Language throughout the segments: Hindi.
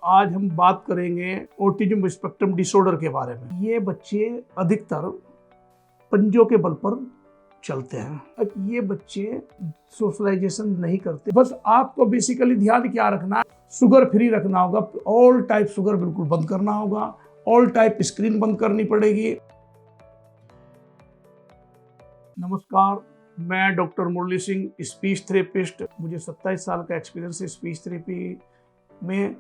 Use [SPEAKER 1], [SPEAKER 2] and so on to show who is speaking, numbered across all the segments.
[SPEAKER 1] आज हम बात करेंगे ऑटिज्म स्पेक्ट्रम डिसऑर्डर के बारे में। ये बच्चे अधिकतर पंजों के बल पर चलते हैं। ये बच्चे सोशलाइजेशन नहीं करते। बस आपको बेसिकली ध्यान क्या रखना है, शुगर फ्री रखना होगा। ऑल टाइप शुगर बिल्कुल बंद करना होगा। ऑल टाइप स्क्रीन बंद करनी पड़ेगी। नमस्कार, मैं डॉक्टर मुरली सिंह, स्पीच थेरेपिस्ट। मुझे 27 साल का एक्सपीरियंस है स्पीच थेरेपी में।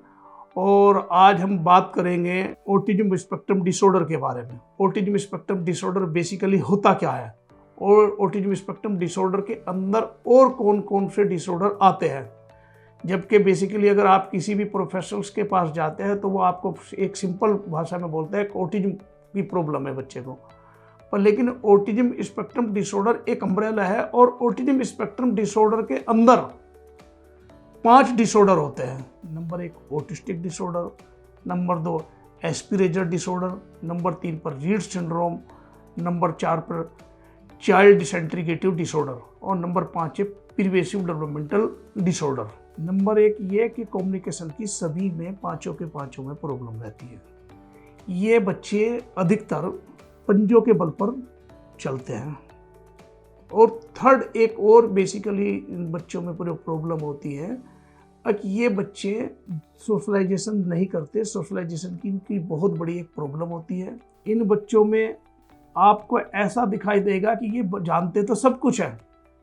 [SPEAKER 1] और आज हम बात करेंगे ऑटिज्म स्पेक्ट्रम डिसऑर्डर के बारे में। ऑटिज्म स्पेक्ट्रम डिसऑर्डर बेसिकली होता क्या है और ऑटिज्म स्पेक्ट्रम डिसऑर्डर के अंदर और कौन कौन से डिसऑर्डर आते हैं। जबकि बेसिकली अगर आप किसी भी प्रोफेशनल्स के पास जाते हैं तो वो आपको एक सिंपल भाषा में बोलते हैं ऑटिज्म की प्रॉब्लम है बच्चे को, पर लेकिन ऑटिज्म स्पेक्ट्रम डिसऑर्डर एक अम्ब्रेला है। और ऑटिज्म स्पेक्ट्रम डिसऑर्डर के अंदर 5 डिसऑर्डर होते हैं। Number 1 autistic disorder, number 2 asperger disorder, number 3 पर रीड सिंड्रोम, नंबर 4 पर चाइल्ड डिसेंट्रीगेटिव डिसऑर्डर और नंबर 5 है परवेसिव डेवलपमेंटल डिसऑर्डर। नंबर 1 ये कि कम्युनिकेशन की सभी में पांचों में प्रॉब्लम रहती है। ये बच्चे अधिकतर पंजों के बल पर चलते हैं। और थर्ड एक और बेसिकली इन बच्चों में पूरी प्रॉब्लम होती है कि ये बच्चे सोशलाइजेशन नहीं करते। सोशलाइजेशन की इनकी बहुत बड़ी एक प्रॉब्लम होती है। इन बच्चों में आपको ऐसा दिखाई देगा कि ये जानते तो सब कुछ है,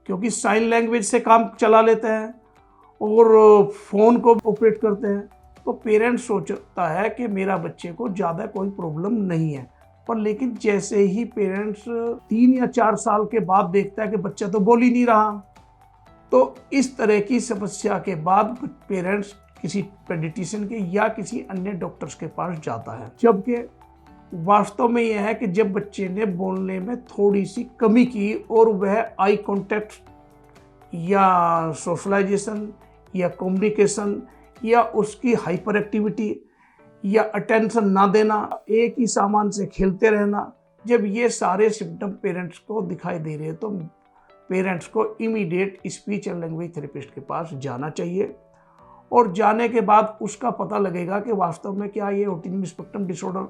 [SPEAKER 1] क्योंकि साइन लैंग्वेज से काम चला लेते हैं और फ़ोन को ऑपरेट करते हैं। तो पेरेंट्स सोचता है कि मेरा बच्चे को ज़्यादा कोई प्रॉब्लम नहीं है, पर लेकिन जैसे ही पेरेंट्स 3 या 4 साल के बाद देखता है कि बच्चा तो बोल ही नहीं रहा, तो इस तरह की समस्या के बाद पेरेंट्स किसी पेडियाट्रिशियन के या किसी अन्य डॉक्टर्स के पास जाता है। जबकि वास्तव में यह है कि जब बच्चे ने बोलने में थोड़ी सी कमी की और वह आई कांटेक्ट या सोशलाइजेशन या कम्युनिकेशन या उसकी हाइपर एक्टिविटी या अटेंशन ना देना, एक ही सामान से खेलते रहना, जब ये सारे सिम्टम पेरेंट्स को दिखाई दे रहे हैं तो पेरेंट्स को immediate speech and language therapist के पास जाना चाहिए। और जाने के बाद उसका पता लगेगा कि वास्तव में क्या ये ऑटिज्म स्पेक्ट्रम डिसऑर्डर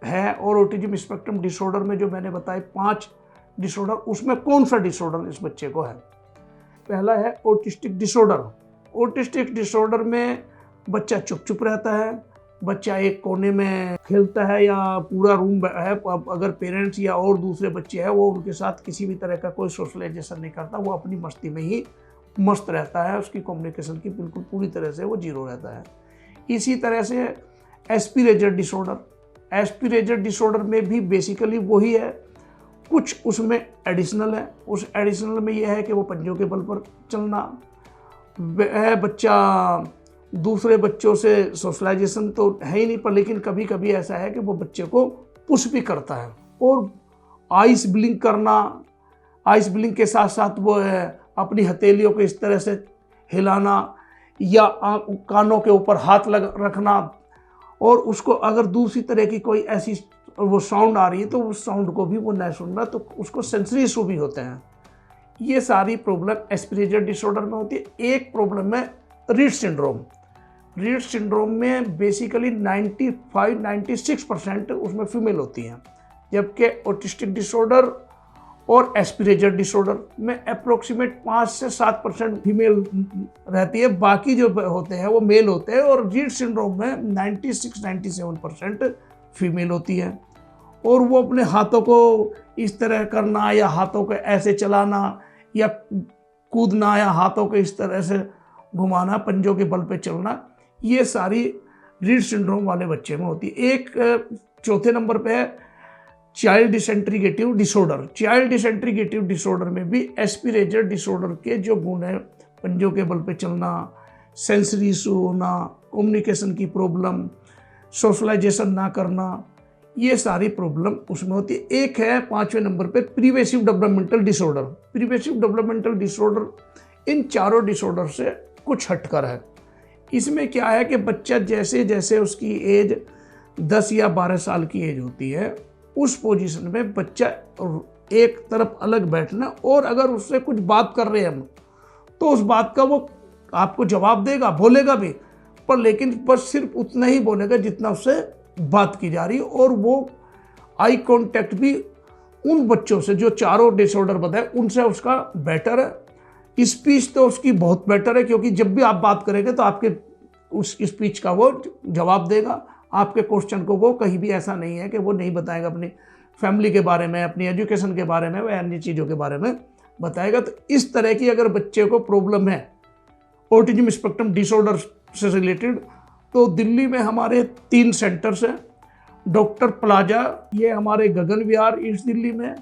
[SPEAKER 1] है। और ऑटिज्म स्पेक्ट्रम डिसऑर्डर में जो मैंने बताए 5 डिसऑर्डर, उसमें कौन सा डिसऑर्डर इस बच्चे को है। पहला है ऑटिस्टिक डिसऑर्डर। ऑटिस्टिक डिसऑर्डर में बच्चा चुप चुप रहता है, बच्चा एक कोने में खेलता है या पूरा रूम है। अगर पेरेंट्स या और दूसरे बच्चे हैं वो उनके साथ किसी भी तरह का कोई सोशलाइजेशन नहीं करता, वो अपनी मस्ती में ही मस्त रहता है। उसकी कम्युनिकेशन की बिल्कुल पूरी तरह से वो जीरो रहता है। इसी तरह से एस्पिरेजर डिसऑर्डर। एस्पिरेजर डिसऑर्डर में भी बेसिकली वही है, कुछ उसमें एडिशनल है। उस एडिशनल में यह है कि वो पंजों के बल पर चलना। वह बच्चा दूसरे बच्चों से सोशलाइजेशन तो है ही नहीं, पर लेकिन कभी कभी ऐसा है कि वो बच्चे को पुश भी करता है। और आइस ब्लिंक करना, आइस ब्लिंक के साथ साथ वो है अपनी हथेलियों को इस तरह से हिलाना या कानों के ऊपर हाथ रखना। और उसको अगर दूसरी तरह की कोई ऐसी वो साउंड आ रही है तो उस साउंड को भी वो नहीं सुन रहा, तो उसको सेंसरी इशू भी होते हैं। ये सारी प्रॉब्लम एस्पिरेजर डिसऑर्डर में होती है। एक प्रॉब्लम है रीड सिंड्रोम। रीड सिंड्रोम में बेसिकली 95-96% उसमें फीमेल होती हैं, जबकि ऑटिस्टिक डिसऑर्डर और एस्पिरेजर डिसऑर्डर में अप्रोक्सीमेट 5 से 7% फीमेल रहती है। बाकी जो होते हैं वो मेल होते हैं। और रीड सिंड्रोम में 96-97% फीमेल होती है। और वो अपने हाथों को इस तरह करना या हाथों को ऐसे चलाना या कूदना या हाथों को इस तरह से घुमाना, पंजों के बल पे चलना, ये सारी रीड सिंड्रोम वाले बच्चे में होती है। एक चौथे नंबर पे है child disintegrative disorder. Child disintegrative disorder में भी एस्पिरेजर डिसऑर्डर के जो गुण है, पंजों के बल पे चलना, सेंसरी इशू होना, कम्युनिकेशन की प्रॉब्लम, सोशलाइजेशन ना करना, ये सारी प्रॉब्लम उसमें होती है। एक है 5वें नंबर पे pervasive developmental disorder. Pervasive developmental disorder in चारों डिसऑर्डर से कुछ हटकर है। इसमें क्या है कि बच्चा जैसे जैसे उसकी एज 10 या 12 साल की एज होती है, उस पोजीशन में बच्चा एक तरफ अलग बैठना, और अगर उससे कुछ बात कर रहे हैं हम तो उस बात का वो आपको जवाब देगा, बोलेगा भी, पर लेकिन बस सिर्फ उतना ही बोलेगा जितना उससे बात की जा रही है। और वो आई कांटेक्ट भी उन बच्चों से जो चारों डिसऑर्डर बताए उनसे उसका बेटर है। स्पीच तो उसकी बहुत बेटर है, क्योंकि जब भी आप बात करेंगे तो आपके उस स्पीच का वो जवाब देगा, आपके क्वेश्चन को वो कहीं भी ऐसा नहीं है कि वो नहीं बताएगा अपनी फैमिली के बारे में, अपनी एजुकेशन के बारे में, वह अन्य चीज़ों के बारे में बताएगा। तो इस तरह की अगर बच्चे को प्रॉब्लम है ऑटिज्म स्पेक्ट्रम डिसऑर्डर से रिलेटेड, तो दिल्ली में हमारे 3 सेंटर्स हैं। डॉक्टर प्लाजा, ये हमारे गगन विहार ईस्ट दिल्ली में,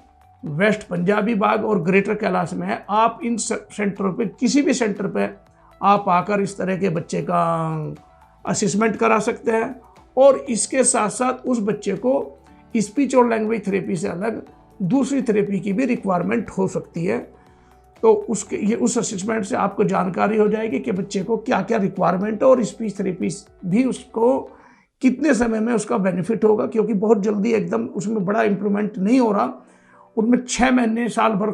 [SPEAKER 1] वेस्ट पंजाबी बाग और ग्रेटर कैलाश में है। आप इन सेंटरों पे, किसी भी सेंटर पे आप आकर इस तरह के बच्चे का असेसमेंट करा सकते हैं। और इसके साथ साथ उस बच्चे को स्पीच और लैंग्वेज थेरेपी से अलग दूसरी थेरेपी की भी रिक्वायरमेंट हो सकती है। तो उस असेसमेंट से आपको जानकारी हो जाएगी कि बच्चे को क्या क्या रिक्वायरमेंट है और स्पीच थेरेपी भी उसको कितने समय में उसका बेनिफिट होगा, क्योंकि बहुत जल्दी एकदम उसमें बड़ा इम्प्रूवमेंट नहीं हो रहा, उनमें 6 महीने साल भर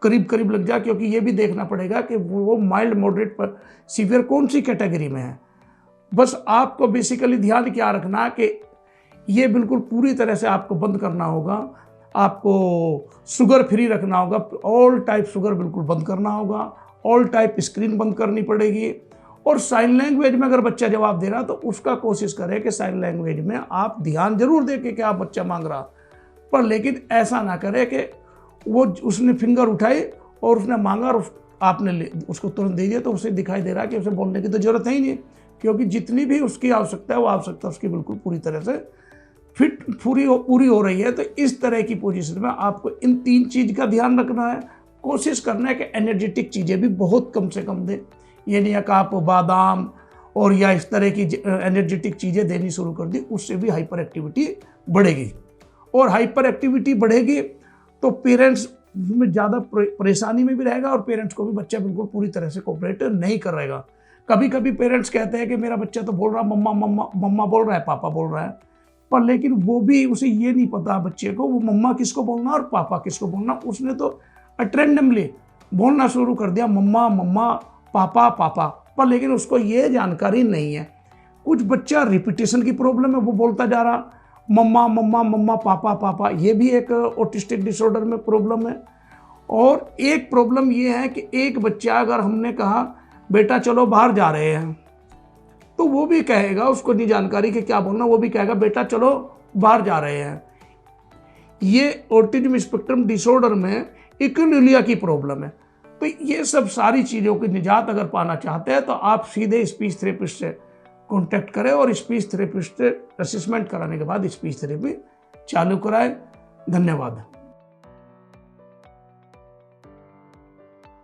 [SPEAKER 1] करीब लग जाए, क्योंकि ये भी देखना पड़ेगा कि वो माइल्ड मॉडरेट पर सीवियर कौन सी कैटेगरी में है। बस आपको बेसिकली ध्यान क्या रखना है कि ये बिल्कुल पूरी तरह से आपको बंद करना होगा, आपको शुगर फ्री रखना होगा, ऑल टाइप शुगर बिल्कुल बंद करना होगा, ऑल टाइप स्क्रीन बंद करनी पड़ेगी। और साइन लैंग्वेज में अगर बच्चा जवाब दे रहा तो उसका कोशिश करें कि साइन लैंग्वेज में आप ध्यान जरूर दें कि क्या बच्चा मांग रहा, पर लेकिन ऐसा ना करें कि वो उसने फिंगर उठाई और उसने मांगा और आपने उसको तुरंत दे दिया, तो उसे दिखाई दे रहा है कि उसे बोलने की तो जरूरत है ही नहीं, क्योंकि जितनी भी उसकी आवश्यकता है वो आवश्यकता उसकी बिल्कुल पूरी तरह से पूरी हो रही है। तो इस तरह की पोजीशन में आपको इन 3 चीज़ का ध्यान रखना है। कोशिश करना है कि एनर्जेटिक चीज़ें भी बहुत कम से कम दें, ये नहीं है कि आप बादाम और या इस तरह की एनर्जेटिक चीज़ें देनी शुरू कर दी, उससे भी हाइपर एक्टिविटी बढ़ेगी। और हाइपर एक्टिविटी बढ़ेगी तो पेरेंट्स में ज़्यादा परेशानी में भी रहेगा और पेरेंट्स को भी बच्चा बिल्कुल पूरी तरह से कोऑपरेट नहीं कर रहेगा। कभी कभी पेरेंट्स कहते हैं कि मेरा बच्चा तो बोल रहा मम्मा मम्मा मम्मा बोल रहा है, पापा बोल रहा है, पर लेकिन वो भी उसे ये नहीं पता बच्चे को वो मम्मा किसको बोलना और पापा किसको बोलना। उसने तो रैंडमली बोलना शुरू कर दिया मम्मा मम्मा पापा पापा, पर लेकिन उसको ये जानकारी नहीं है। कुछ बच्चा रिपीटेशन की प्रॉब्लम है, वो बोलता जा रहा मम्मा मम्मा मम्मा पापा पापा, ये भी एक ऑटिस्टिक डिसऑर्डर में प्रॉब्लम है। और एक प्रॉब्लम ये है कि एक बच्चा अगर हमने कहा बेटा चलो बाहर जा रहे हैं, तो वो भी कहेगा, उसको नहीं जानकारी कि क्या बोलना, वो भी कहेगा बेटा चलो बाहर जा रहे हैं। ये ऑटिज्म स्पेक्ट्रम डिसऑर्डर में इक्विलिब्रियम की प्रॉब्लम है। तो ये सब सारी चीज़ों की निजात अगर पाना चाहते हैं तो आप सीधे स्पीच थेरेपिस्ट से कांटेक्ट करें और स्पीच थेरेपिस्ट से असेसमेंट कराने के बाद स्पीच थेरेपी चालू कराएं। धन्यवाद।